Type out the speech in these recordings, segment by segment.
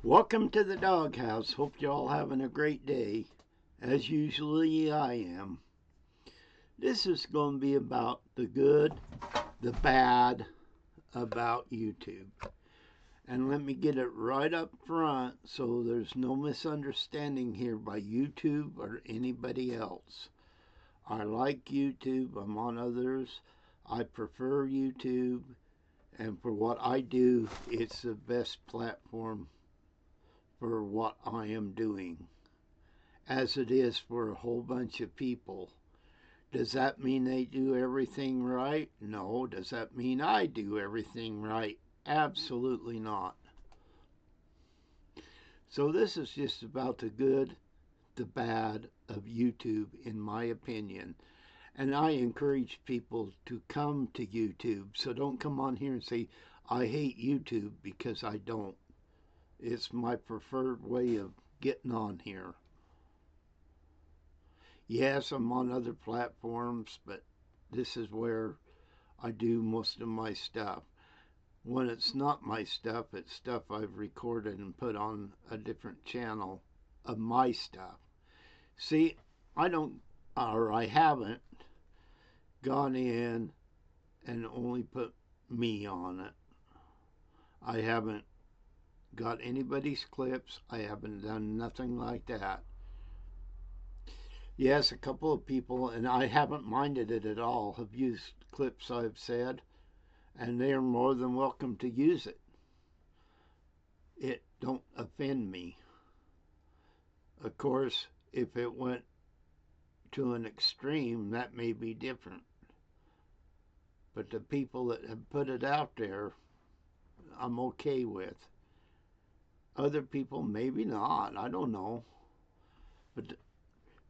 Welcome to the doghouse. Hope you're all having a great day. As usually, I am. This is going to be about the good, the bad about YouTube. And let me get it right up front so there's no misunderstanding here by YouTube or anybody else. I like YouTube. I'm on others. I prefer YouTube. And for what I do, it's the best platform for what I am doing, as it is for a whole bunch of people. Does that mean they do everything right? No. Does that mean I do everything right? Absolutely not. So this is just about the good, the bad of YouTube, in my opinion. And I encourage people to come to YouTube. So don't come on here and say, I hate YouTube, because I don't. It's my preferred way of getting on here. Yes, I'm on other platforms, but this is where I do most of my stuff. When it's not my stuff, it's stuff I've recorded and put on a different channel of my stuff. See, I haven't gone in and only put me on it. I haven't got anybody's clips. I haven't done nothing like that. Yes, a couple of people, and I haven't minded it at all, have used clips I've said, and they are more than welcome to use it. It don't offend me. Of course, if it went to an extreme, that may be different. But the people that have put it out there, I'm okay with. Other people, maybe not. I don't know.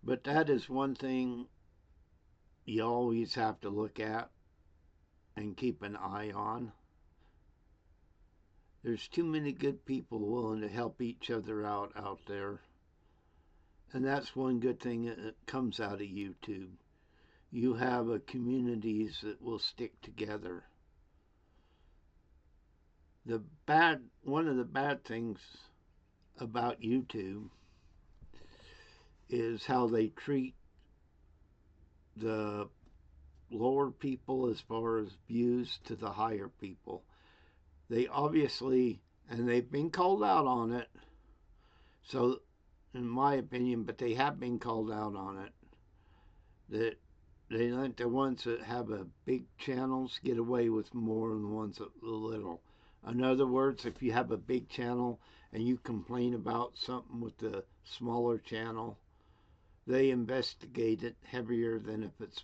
But that is one thing you always have to look at and keep an eye on. There's too many good people willing to help each other out there. And that's one good thing that comes out of YouTube. You have a communities that will stick together. One of the bad things about YouTube is how they treat the lower people as far as views to the higher people. They obviously, and they've been called out on it, so in my opinion, but they have been called out on it, that they let the ones that have a big channels get away with more than the ones that are little. In other words, if you have a big channel and you complain about something with the smaller channel, they investigate it heavier than if it's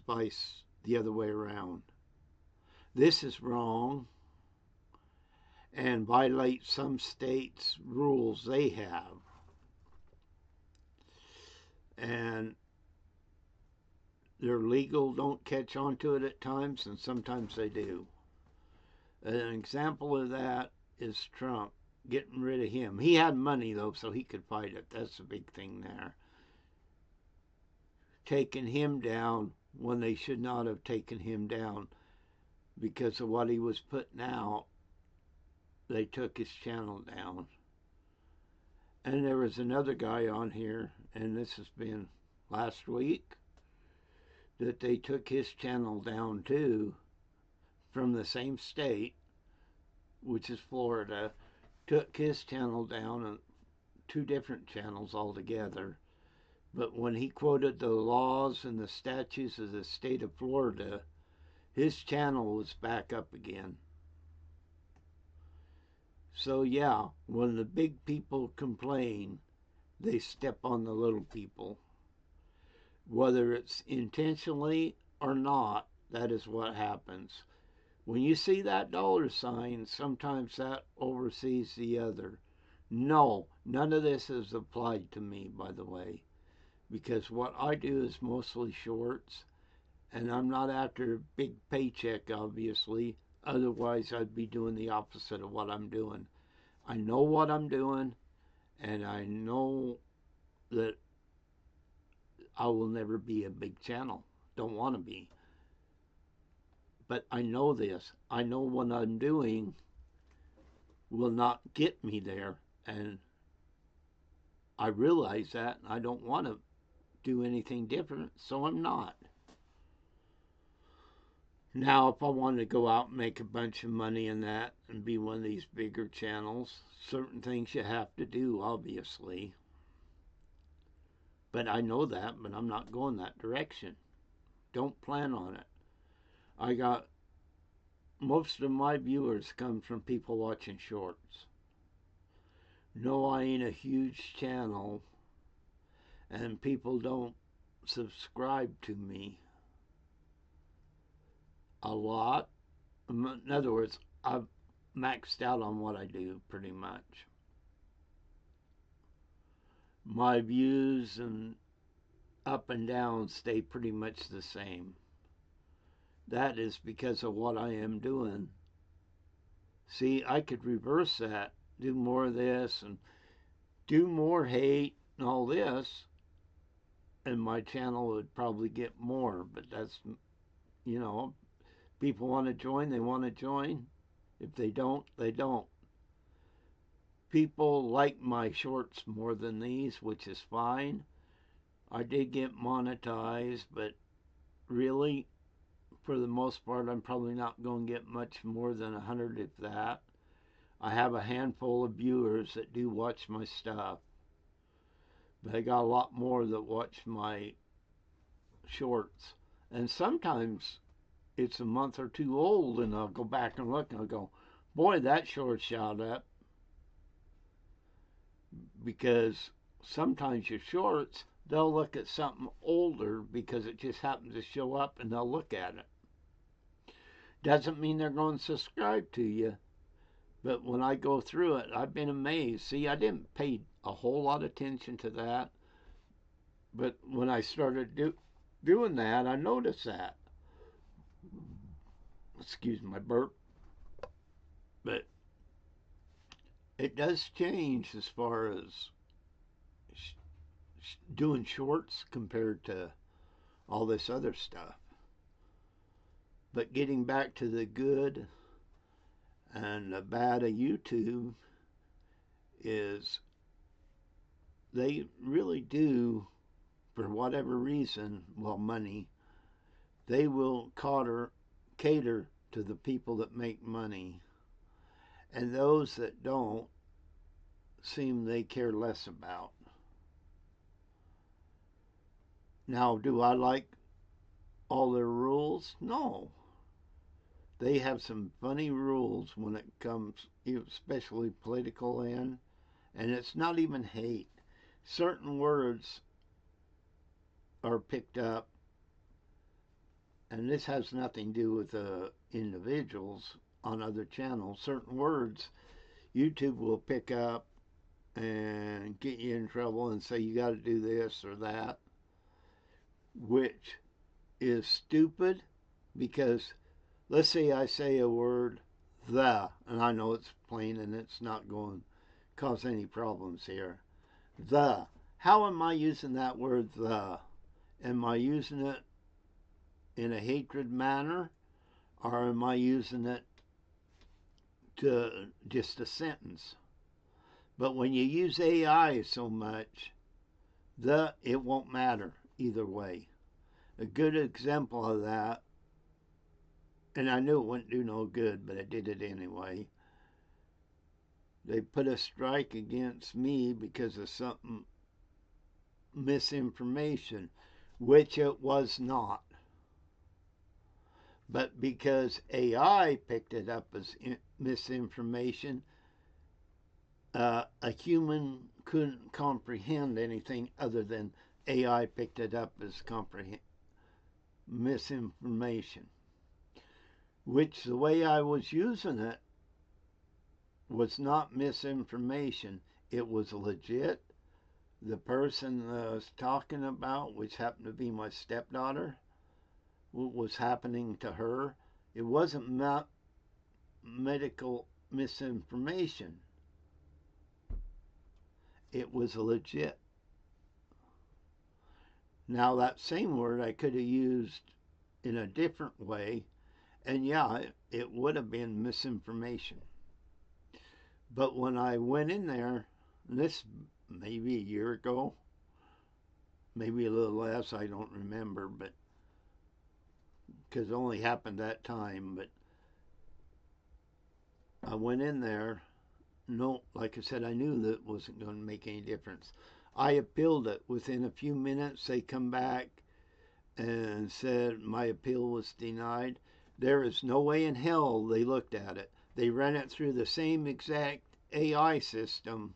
the other way around. This is wrong and violates some states' rules they have. And they're legal, don't catch on to it at times, and sometimes they do. An example of that is Trump, getting rid of him. He had money, though, so he could fight it. That's the big thing there. Taking him down when they should not have taken him down because of what he was putting out. They took his channel down. And there was another guy on here, and this has been last week, that they took his channel down too, from the same state, which is Florida. Took his channel down, and two different channels altogether. But when he quoted the laws and the statutes of the state of Florida, his channel was back up again. So yeah, when the big people complain, they step on the little people. Whether it's intentionally or not, that is what happens. When you see that dollar sign, sometimes that oversees the other. No, none of this is applied to me, by the way, because what I do is mostly shorts, and I'm not after a big paycheck, obviously. Otherwise, I'd be doing the opposite of what I'm doing. I know what I'm doing, and I know that I will never be a big channel. Don't want to be. But I know this. I know what I'm doing will not get me there. And I realize that, and I don't want to do anything different, so I'm not. Now, if I wanted to go out and make a bunch of money in that and be one of these bigger channels, certain things you have to do, obviously. But I know that, but I'm not going that direction. Don't plan on it. I got most of my viewers come from people watching shorts. No, I ain't a huge channel, and people don't subscribe to me a lot. In other words, I've maxed out on what I do pretty much. My views and up and down stay pretty much the same. That is because of what I am doing. See, I could reverse that, do more of this and do more hate and all this, and my channel would probably get more. But that's, you know, people want to join, they want to join. If they don't, they don't. People like my shorts more than these, which is fine. I did get monetized, but really, for the most part, I'm probably not going to get much more than 100, if that. I have a handful of viewers that do watch my stuff, but I got a lot more that watch my shorts. And sometimes it's a month or two old, and I'll go back and look, and I'll go, boy, that short shot up. Because sometimes your shorts, they'll look at something older because it just happens to show up, and they'll look at it. Doesn't mean they're going to subscribe to you, but when I go through it, I've been amazed. See, I didn't pay a whole lot of attention to that, but when I started doing that, I noticed that. Excuse my burp. But it does change as far as doing shorts compared to all this other stuff. But getting back to the good and the bad of YouTube is they really do, for whatever reason, well, money, they will cater to the people that make money. And those that don't seem they care less about. Now, do I like all their rules? No. They have some funny rules when it comes, especially political and it's not even hate. Certain words are picked up, and this has nothing to do with individuals on other channels. Certain words YouTube will pick up and get you in trouble and say you got to do this or that, which is stupid. Because let's say I say a word, the, and I know it's plain and it's not going to cause any problems here. The. How am I using that word, the? Am I using it in a hatred manner, or am I using it to just a sentence? But when you use AI so much, it won't matter either way. A good example of that, and I knew it wouldn't do no good, but I did it anyway. They put a strike against me because of something misinformation, which it was not. But because AI picked it up as misinformation, a human couldn't comprehend anything other than AI picked it up as misinformation. Which the way I was using it was not misinformation. It was legit. The person I was talking about, which happened to be my stepdaughter, what was happening to her, it wasn't medical misinformation. It was legit. Now, that same word I could have used in a different way, and yeah, it would have been misinformation. But when I went in there, and this maybe a year ago, maybe a little less, I don't remember, but because it only happened that time. But I went in there. No, like I said, I knew that it wasn't going to make any difference. I appealed it. Within a few minutes, they come back and said my appeal was denied. There is no way in hell they looked at it. They ran it through the same exact AI system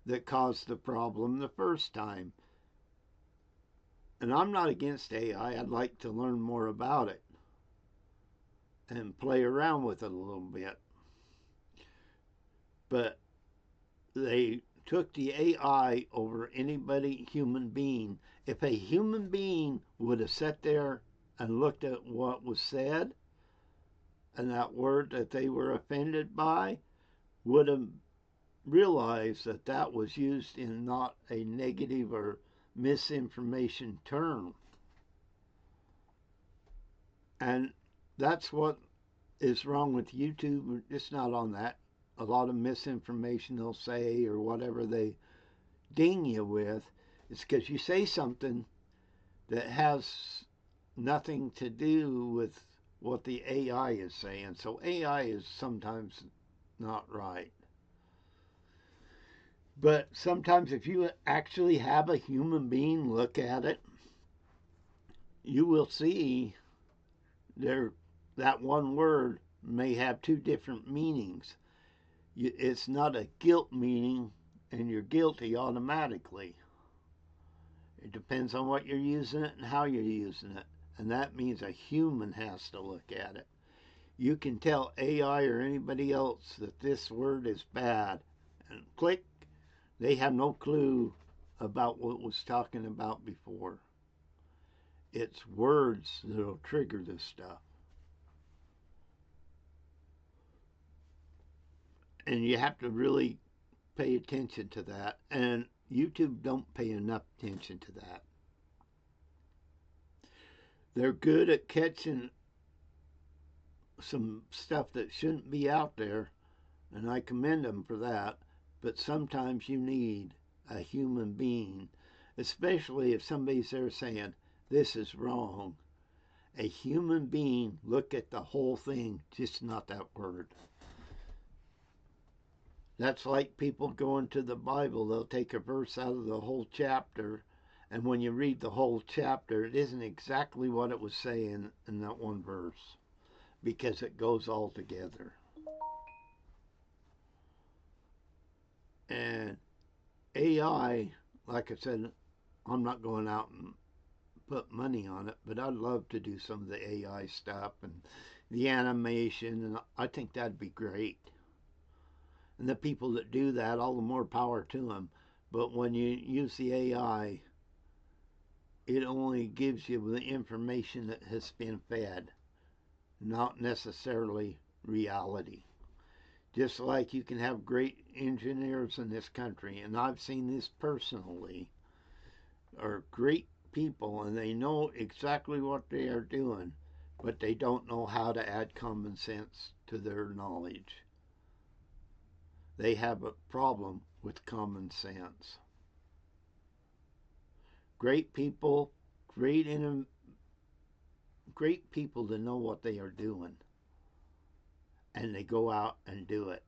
that caused the problem the first time. And I'm not against AI. I'd like to learn more about it and play around with it a little bit. But they took the AI over anybody human being. If a human being would have sat there and looked at what was said, and that word that they were offended by, would have realized that that was used in not a negative or misinformation term. And that's what is wrong with YouTube. It's not on that. A lot of misinformation they'll say or whatever they ding you with, it's because you say something that has nothing to do with what the AI is saying. So AI is sometimes not right. But sometimes if you actually have a human being look at it, you will see there that one word may have two different meanings. It's not a guilt meaning and you're guilty automatically. It depends on what you're using it and how you're using it. And that means a human has to look at it. You can tell AI or anybody else that this word is bad, and click, they have no clue about what was talking about before. It's words that'll trigger this stuff. And you have to really pay attention to that. And YouTube don't pay enough attention to that. They're good at catching some stuff that shouldn't be out there, and I commend them for that. But sometimes you need a human being, especially if somebody's there saying, this is wrong. A human being look at the whole thing, just not that word. That's like people going to the Bible. They'll take a verse out of the whole chapter, and when you read the whole chapter, it isn't exactly what it was saying in that one verse, because it goes all together. And AI, like I said, I'm not going out and put money on it, but I'd love to do some of the AI stuff and the animation, and I think that'd be great. And the people that do that, all the more power to them. But when you use the AI, it only gives you the information that has been fed, not necessarily reality. Just like you can have great engineers in this country, and I've seen this personally, are great people and they know exactly what they are doing, but they don't know how to add common sense to their knowledge. They have a problem with common sense. Great people, great people to know what they are doing, and they go out and do it.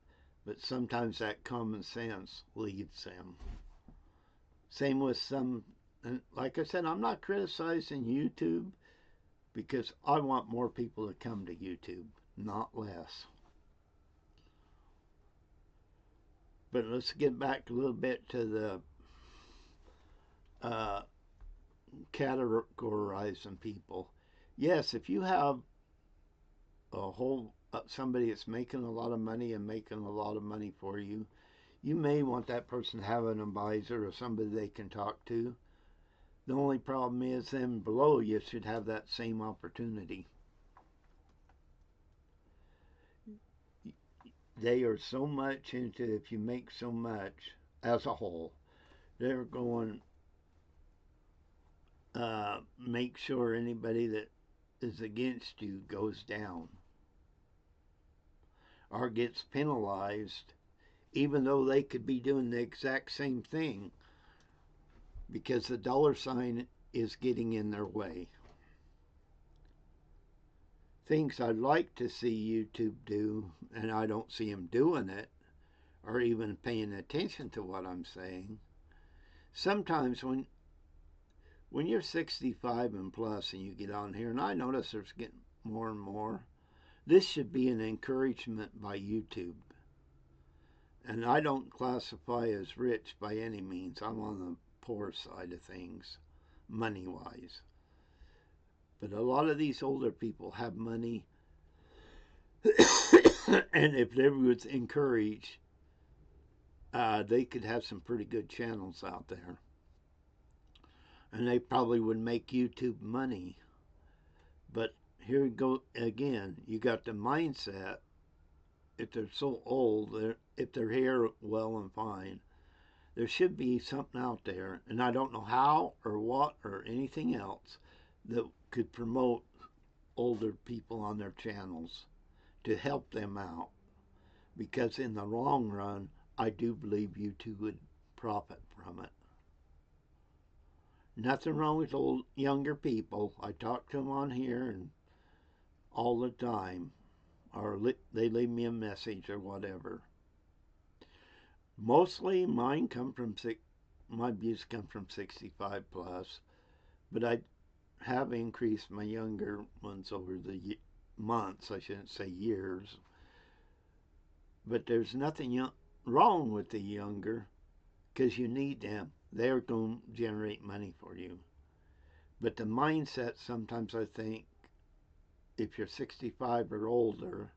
But sometimes that common sense leaves them. Same with some, and like I said, I'm not criticizing YouTube because I want more people to come to YouTube, not less. But let's get back a little bit to the categorizing people. Yes, if you have a whole somebody that's making a lot of money and making a lot of money for you, you may want that person to have an advisor or somebody they can talk to. The only problem is them below you should have that same opportunity. They are so much into, if you make so much as a whole, they're going make sure anybody that is against you goes down or gets penalized even though they could be doing the exact same thing because the dollar sign is getting in their way. Things I'd like to see YouTube do, and I don't see them doing it or even paying attention to what I'm saying. Sometimes when you're 65 and plus and you get on here, and I notice there's getting more and more, this should be an encouragement by YouTube. And I don't classify as rich by any means. I'm on the poor side of things, money-wise. But a lot of these older people have money, and if they was encouraged, they could have some pretty good channels out there. And they probably would make YouTube money. But here we go again. You got the mindset. If they're so old, if they're here, well and fine. There should be something out there, and I don't know how or what or anything else that could promote older people on their channels to help them out. Because in the long run, I do believe YouTube would profit from it. Nothing wrong with younger people. I talk to them on here and all the time, or they leave me a message or whatever. Mostly my views come from 65 plus, but I have increased my younger ones over the months. I shouldn't say years. But there's nothing wrong with the younger, because you need them. They're going to generate money for you. But the mindset, sometimes I think, if you're 65 or older,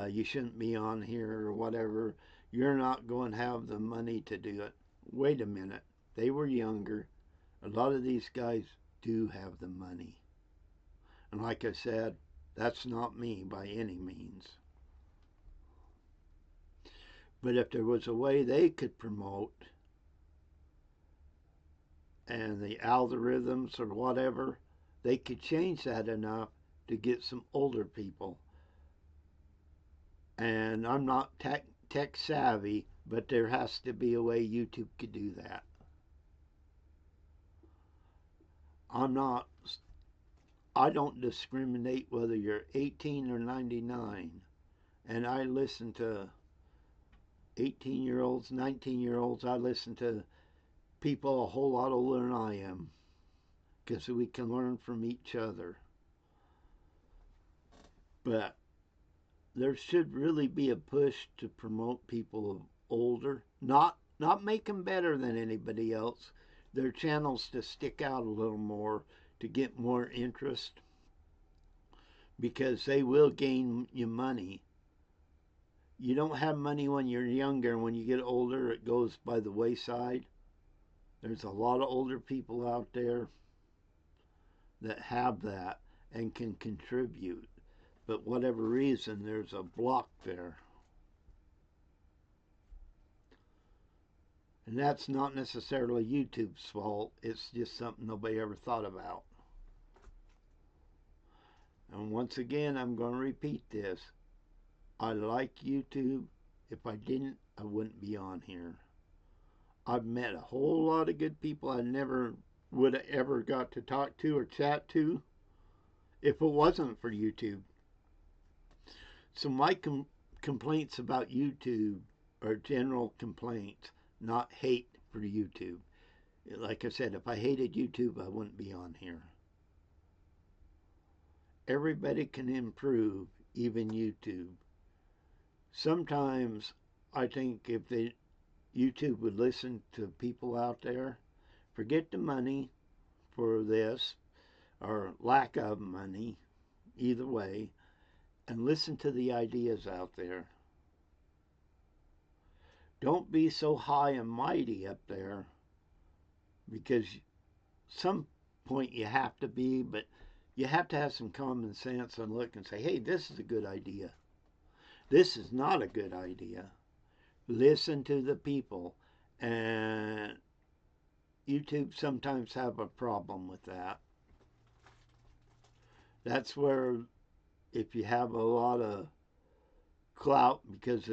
you shouldn't be on here or whatever. You're not going to have the money to do it. Wait a minute. They were younger. A lot of these guys do have the money. And like I said, that's not me by any means. But if there was a way they could promote, and the algorithms or whatever, they could change that enough to get some older people. And I'm not tech savvy, but there has to be a way YouTube could do that. I don't discriminate whether you're 18 or 99. And I listen to 18-year-olds, 19-year-olds. I listen to people a whole lot older than I am, because we can learn from each other. But there should really be a push to promote people older, not make them better than anybody else. Their channels to stick out a little more, to get more interest, because they will gain you money. You don't have money when you're younger, and when you get older, it goes by the wayside. There's a lot of older people out there that have that and can contribute. But whatever reason, there's a block there. And that's not necessarily YouTube's fault. It's just something nobody ever thought about. And once again, I'm going to repeat this. I like YouTube. If I didn't, I wouldn't be on here. I've met a whole lot of good people I never would have ever got to talk to or chat to if it wasn't for YouTube. So my complaints about YouTube are general complaints, not hate for YouTube. Like I said, if I hated YouTube, I wouldn't be on here. Everybody can improve, even YouTube. Sometimes I think if YouTube would listen to people out there, forget the money for this, or lack of money, either way, and listen to the ideas out there. Don't be so high and mighty up there, because some point you have to be, but you have to have some common sense and look and say, hey, this is a good idea. This is not a good idea. Listen to the people. And YouTube sometimes have a problem with that. That's where if you have a lot of clout because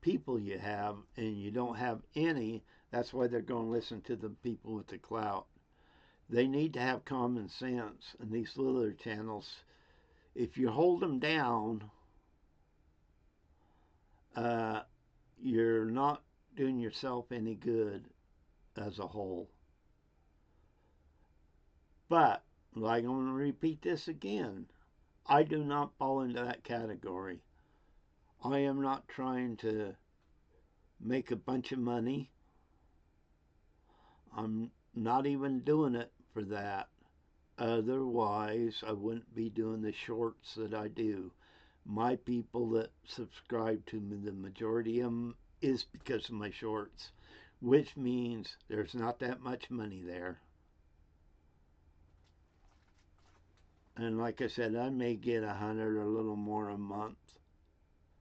people you have and you don't have any, that's why they're going to listen to the people with the clout. They need to have common sense. And these little channels, if you hold them down, you're not doing yourself any good as a whole. But, like, I'm going to repeat this again, I do not fall into that category. I am not trying to make a bunch of money. I'm not even doing it for that. Otherwise, I wouldn't be doing the shorts that I do. My people that subscribe to me, the majority of them is because of my shorts, which means there's not that much money there. And like I said, I may get 100 or a little more a month.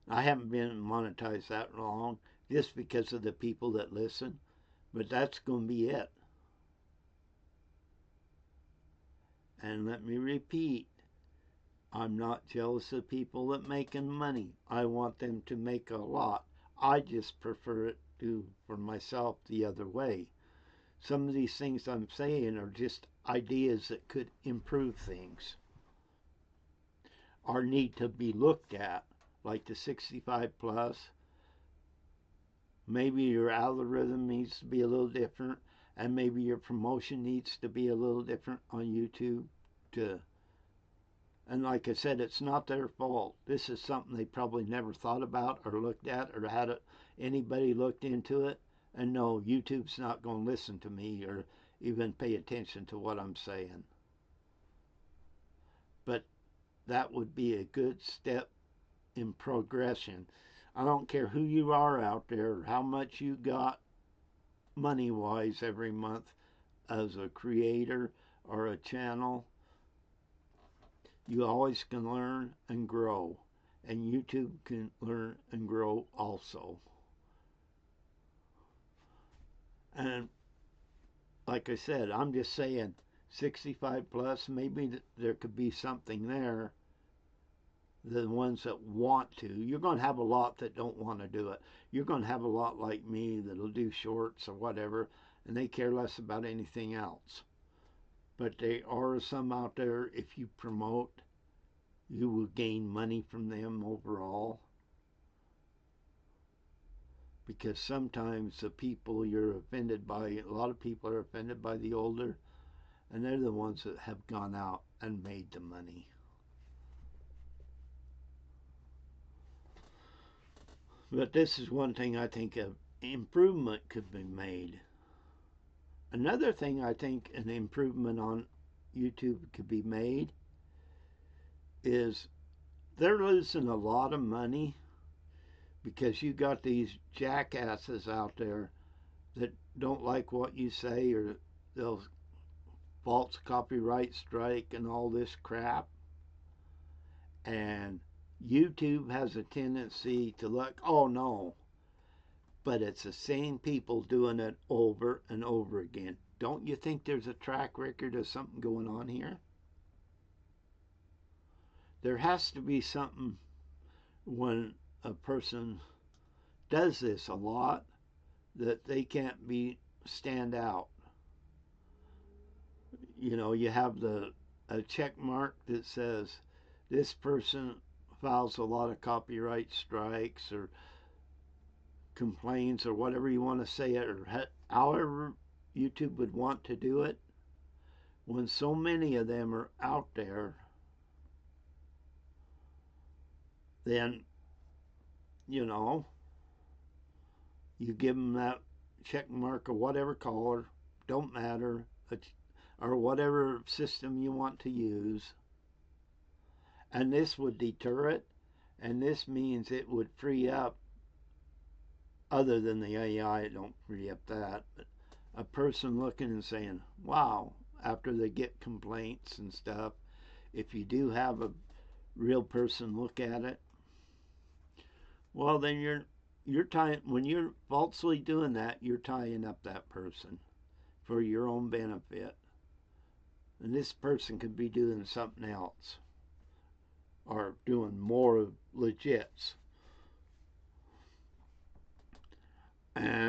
I haven't been monetized that long just because of the people that listen, but that's going to be it. And let me repeat, I'm not jealous of people that making money. I want them to make a lot. I just prefer it to for myself the other way. Some of these things I'm saying are just ideas that could improve things or need to be looked at, like the 65 plus. Maybe your algorithm needs to be a little different, and maybe your promotion needs to be a little different on YouTube. And like I said, it's not their fault. This is something they probably never thought about or looked at or had anybody looked into it. And no, YouTube's not going to listen to me or even pay attention to what I'm saying. But that would be a good step in progression. I don't care who you are out there or how much you got money-wise every month as a creator or a channel. You always can learn and grow. And YouTube can learn and grow also. And like I said, I'm just saying 65 plus, maybe there could be something there. The ones that want to. You're going to have a lot that don't want to do it. You're going to have a lot like me that'll do shorts or whatever, and they care less about anything else. But there are some out there, if you promote, you will gain money from them overall. Because sometimes the people you're offended by, a lot of people are offended by the older, and they're the ones that have gone out and made the money. But this is one thing I think an improvement could be made. Another thing I think an improvement on YouTube could be made is they're losing a lot of money because you got these jackasses out there that don't like what you say, or they'll false copyright strike and all this crap. And YouTube has a tendency to look, oh no, but it's the same people doing it over and over again. Don't you think there's a track record of something going on here? There has to be something when a person does this a lot that they can't be stand out. You know, you have a check mark that says this person files a lot of copyright strikes or complains or whatever you want to say it, or however YouTube would want to do it. When so many of them are out there, then, you know, you give them that check mark or whatever color, don't matter, or whatever system you want to use. And this would deter it, and this means it would free up, other than the AI, don't free up that, but a person looking and saying, wow, after they get complaints and stuff, if you do have a real person look at it, well, then you're tying, when you're falsely doing that, you're tying up that person for your own benefit. And this person could be doing something else or doing more legits.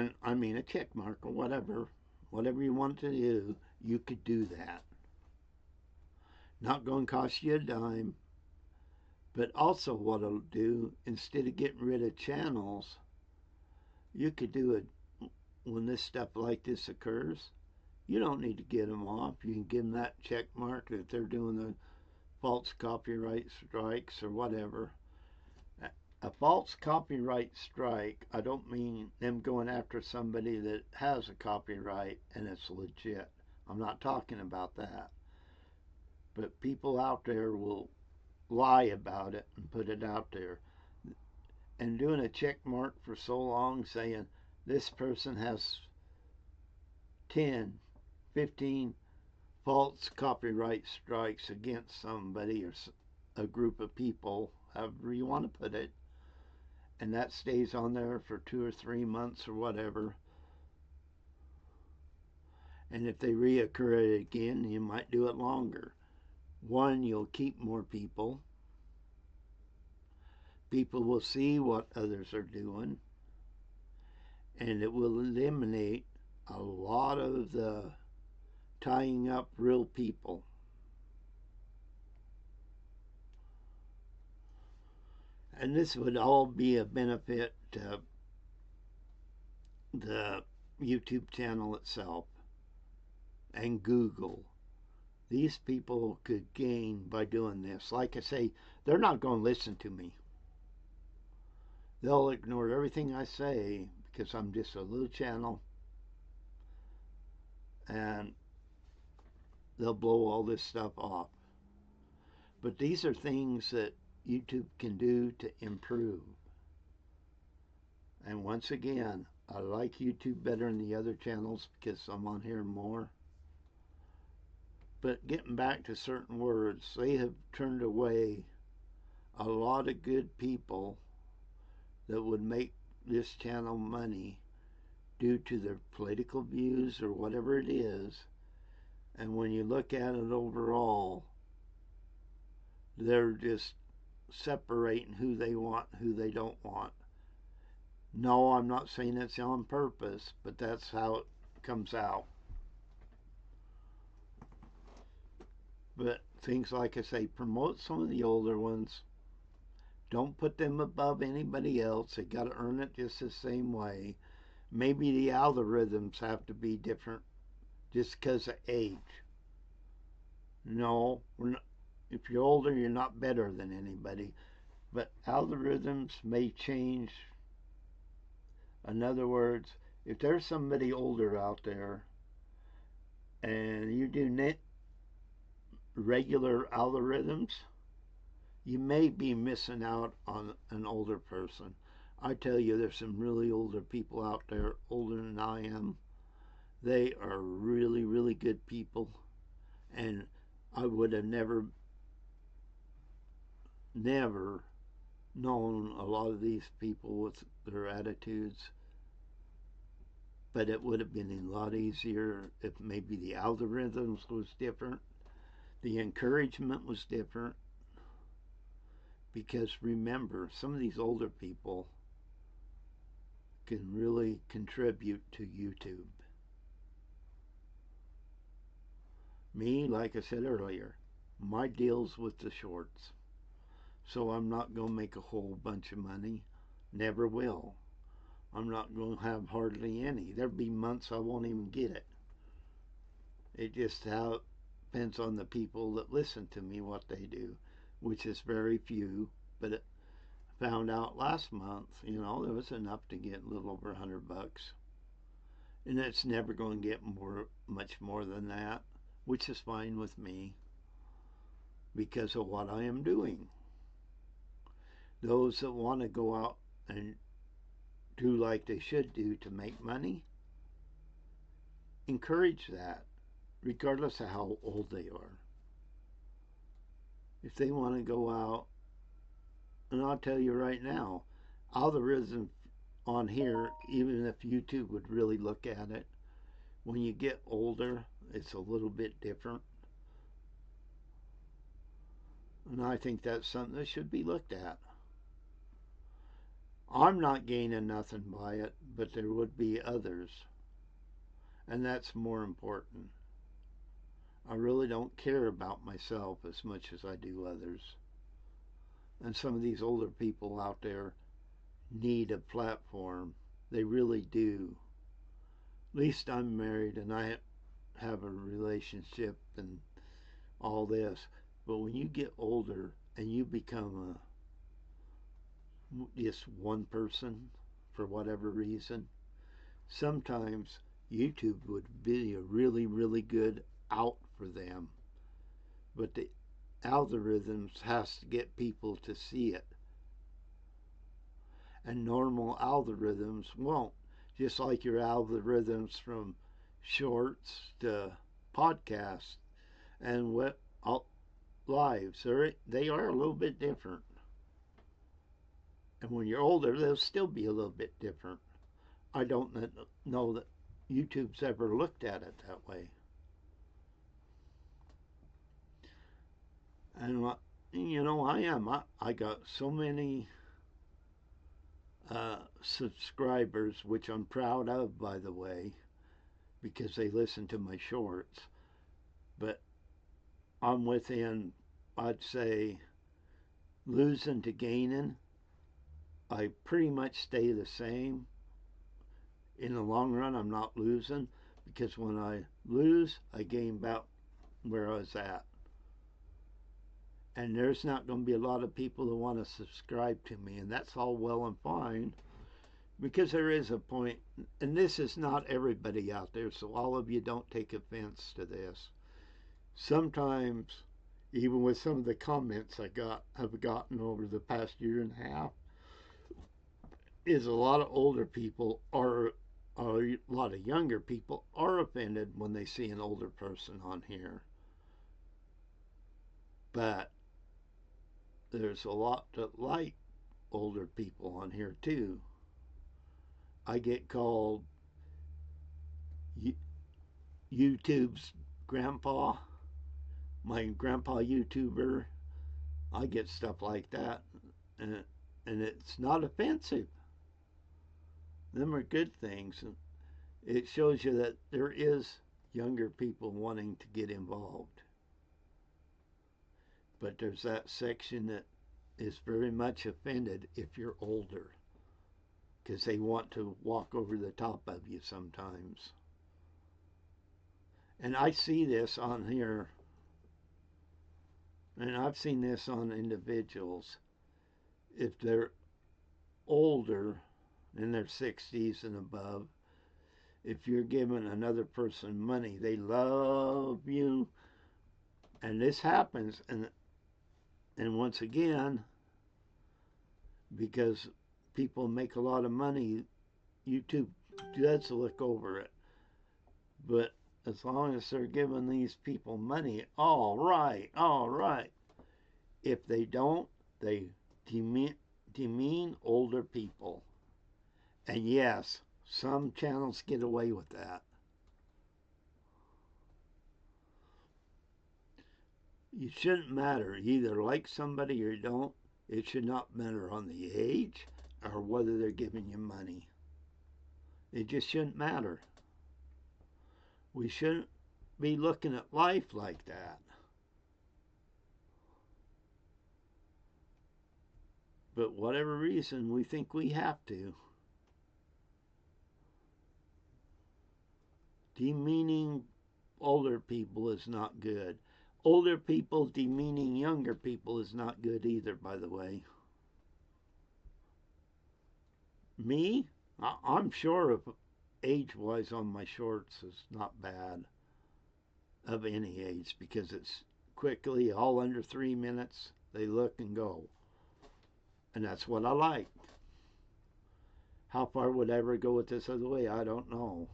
And I mean a check mark or whatever you want to do, you could do that. Not going to cost you a dime, but also what it'll do, instead of getting rid of channels, you could do it when this stuff like this occurs. You don't need to get them off. You can give them that check mark that they're doing the false copyright strikes or whatever. A false copyright strike, I don't mean them going after somebody that has a copyright and it's legit. I'm not talking about that. But people out there will lie about it and put it out there. And doing a check mark for so long saying this person has 10, 15 false copyright strikes against somebody or a group of people, however you want to put it, and that stays on there for 2 or 3 months or whatever. And if they reoccur it again, you might do it longer. One, you'll keep more people. People will see what others are doing, and it will eliminate a lot of the tying up real people. And this would all be a benefit to the YouTube channel itself and Google. These people could gain by doing this. Like I say, they're not going to listen to me. They'll ignore everything I say because I'm just a little channel, and they'll blow all this stuff off. But these are things that YouTube can do to improve. And once again, I like YouTube better than the other channels because I'm on here more. But getting back to certain words, they have turned away a lot of good people that would make this channel money due to their political views or whatever it is. And when you look at it overall, they're just separating who they want, who they don't want. No, I'm not saying it's on purpose, but that's how it comes out. But things like I say, promote some of the older ones. Don't put them above anybody else. They got to earn it just the same way. Maybe the algorithms have to be different just because of age. No, we're not, if you're older, you're not better than anybody. But algorithms may change. In other words, if there's somebody older out there and you do regular algorithms, you may be missing out on an older person. I tell you, there's some really older people out there, older than I am. They are really, really good people. And I would have never known a lot of these people with their attitudes. But it would have been a lot easier if maybe the algorithms was different. The encouragement was different. Because remember, some of these older people can really contribute to YouTube. Me, like I said earlier, my deal's with the shorts. So I'm not going to make a whole bunch of money. Never will. I'm not going to have hardly any. There'll be months I won't even get it. It just depends on the people that listen to me, what they do, which is very few. But it found out last month, there was enough to get a little over $100. And it's never going to get much more than that, which is fine with me because of what I am doing. Those that want to go out and do like they should do to make money, encourage that, regardless of how old they are. If they want to go out, and I'll tell you right now, algorithm on here, even if YouTube would really look at it, when you get older, it's a little bit different. And I think that's something that should be looked at. I'm not gaining nothing by it, but there would be others. And that's more important. I really don't care about myself as much as I do others. And some of these older people out there need a platform. They really do. At least I'm married and I have a relationship and all this. But when you get older and you become just one person for whatever reason, sometimes YouTube would be a really, really good out for them. But the algorithms has to get people to see it. And normal algorithms won't. Just like your algorithms from shorts to podcasts and what lives. They are a little bit different. And when you're older, they'll still be a little bit different. I don't know that YouTube's ever looked at it that way. And I got so many subscribers, which I'm proud of, by the way, because they listen to my shorts. But I'm within, I'd say, losing to gaining. I pretty much stay the same. In the long run, I'm not losing because when I lose, I gain about where I was at. And there's not going to be a lot of people who want to subscribe to me, and that's all well and fine because there is a point, and this is not everybody out there, so all of you don't take offense to this. Sometimes, even with some of the comments have gotten over the past year and a half, is a lot of older people or a lot of younger people are offended when they see an older person on here. But there's a lot that like older people on here too. I get called YouTube's grandpa, my grandpa YouTuber. I get stuff like that, and it's not offensive. Them are good things, and it shows you that there is younger people wanting to get involved. But there's that section that is very much offended if you're older because they want to walk over the top of you sometimes. And I see this on here, and I've seen this on individuals. If they're older, in their 60s and above, if you're giving another person money, they love you. And this happens, and once again, because people make a lot of money, YouTube does look over it. But as long as they're giving these people money, all right, all right. If they don't, they demean older people. And yes, some channels get away with that. You shouldn't matter. You either like somebody or you don't. It should not matter on the age or whether they're giving you money. It just shouldn't matter. We shouldn't be looking at life like that. But whatever reason, we think we have to. Demeaning older people is not good. Older people demeaning younger people is not good either, by the way. Me, I'm sure if age-wise on my shorts is not bad of any age because it's quickly, all under 3 minutes, they look and go. And that's what I like. How far would I ever go with this other way? I don't know.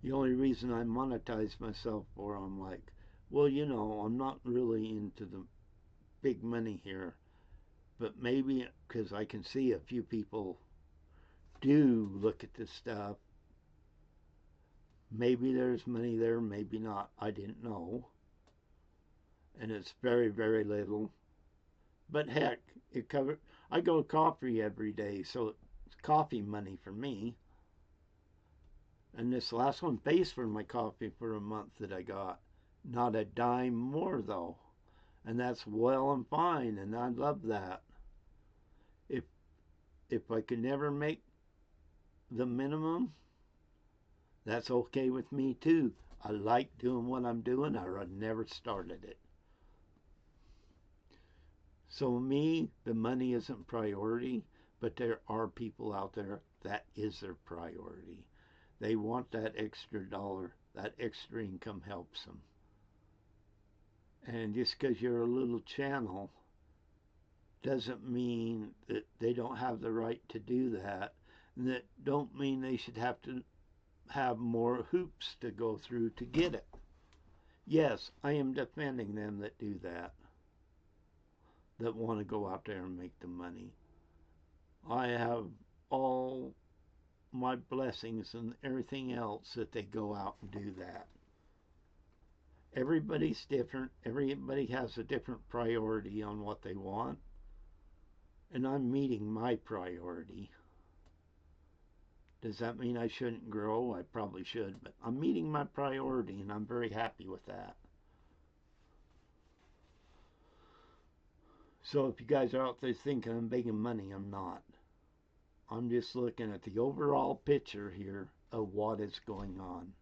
The only reason I monetize myself for, I'm like, well, I'm not really into the big money here. But maybe because I can see a few people do look at this stuff. Maybe there's money there, maybe not. I didn't know. And it's very, very little. But heck, I go to coffee every day, so it's coffee money for me. And this last one pays for my coffee for a month that I got. Not a dime more, though. And that's well and fine, and I love that. If if I could never make the minimum, that's okay with me too. I like doing what I'm doing, or I'd never started it. So me, the money isn't priority, but there are people out there that is their priority. They want that extra dollar, that extra income helps them. And just because you're a little channel doesn't mean that they don't have the right to do that. And that don't mean they should have to have more hoops to go through to get it. Yes, I am defending them that do that, that want to go out there and make the money. I have all my blessings and everything else that they go out and do that. Everybody's different. Everybody has a different priority on what they want. And I'm meeting my priority. Does that mean I shouldn't grow? I probably should, but I'm meeting my priority and I'm very happy with that. So if you guys are out there thinking I'm making money, I'm not. I'm just looking at the overall picture here of what is going on.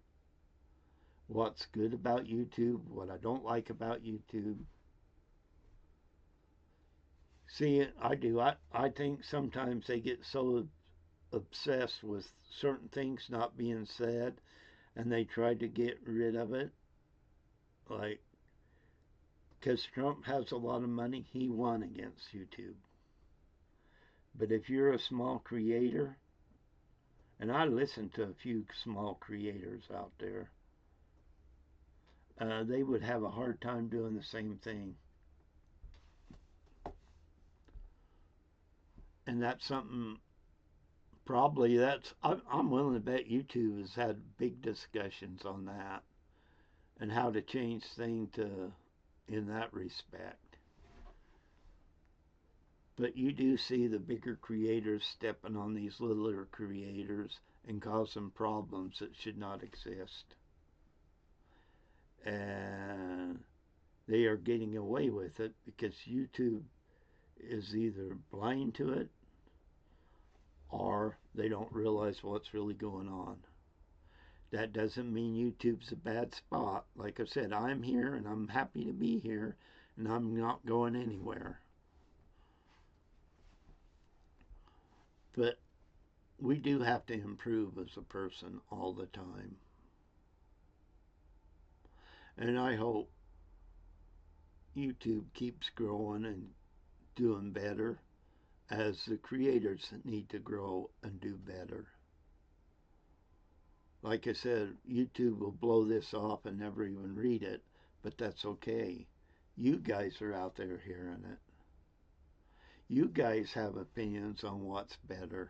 What's good about YouTube, what I don't like about YouTube. See, I think sometimes they get so obsessed with certain things not being said and they try to get rid of it. Like, because Trump has a lot of money, he won against YouTube. But if you're a small creator, and I listen to a few small creators out there, they would have a hard time doing the same thing. And that's something, probably I'm willing to bet YouTube has had big discussions on that and how to change things in that respect. But you do see the bigger creators stepping on these littler creators and causing problems that should not exist. And they are getting away with it because YouTube is either blind to it or they don't realize what's really going on. That doesn't mean YouTube's a bad spot. Like I said, I'm here and I'm happy to be here and I'm not going anywhere. But we do have to improve as a person all the time. And I hope YouTube keeps growing and doing better as the creators need to grow and do better. Like I said, YouTube will blow this off and never even read it, but that's okay. You guys are out there hearing it. You guys have opinions on what's better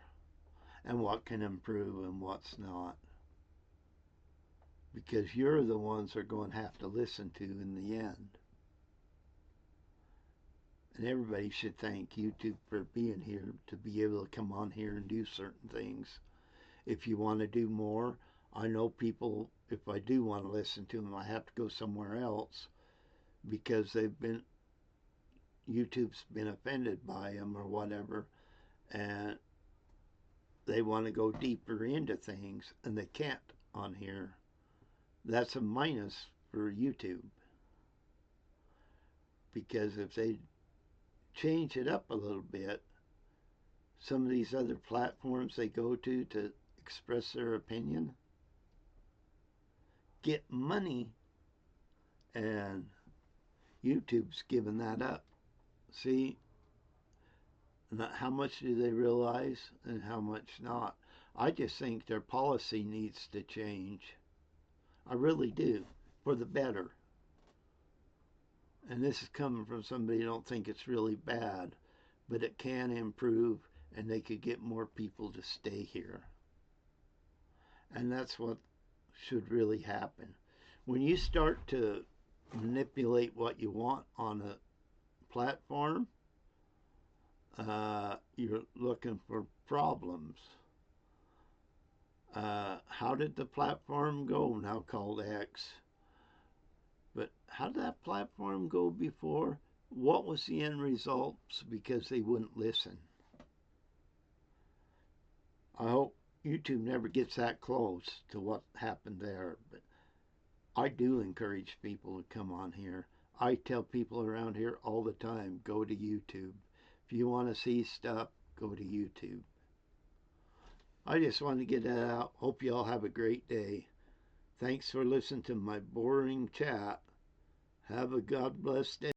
and what can improve and what's not. Because you're the ones they're going to have to listen to in the end. And everybody should thank YouTube for being here to be able to come on here and do certain things. If you want to do more, I know people, if I do want to listen to them, I have to go somewhere else because YouTube's been offended by them or whatever, and they want to go deeper into things and they can't on here. That's a minus for YouTube because if they change it up a little bit, some of these other platforms they go to express their opinion get money, and YouTube's giving that up. See, how much do they realize and how much not? I just think their policy needs to change. I really do, for the better. And this is coming from somebody who don't think it's really bad, but it can improve and they could get more people to stay here. And that's what should really happen. When you start to manipulate what you want on a platform, you're looking for problems. How did the platform go? Now called X. But how did that platform go before? What was the end results? Because they wouldn't listen. I hope YouTube never gets that close to what happened there. But I do encourage people to come on here. I tell people around here all the time, go to YouTube. If you want to see stuff, go to YouTube. I just wanted to get that out. Hope you all have a great day. Thanks for listening to my boring chat. Have a God bless day.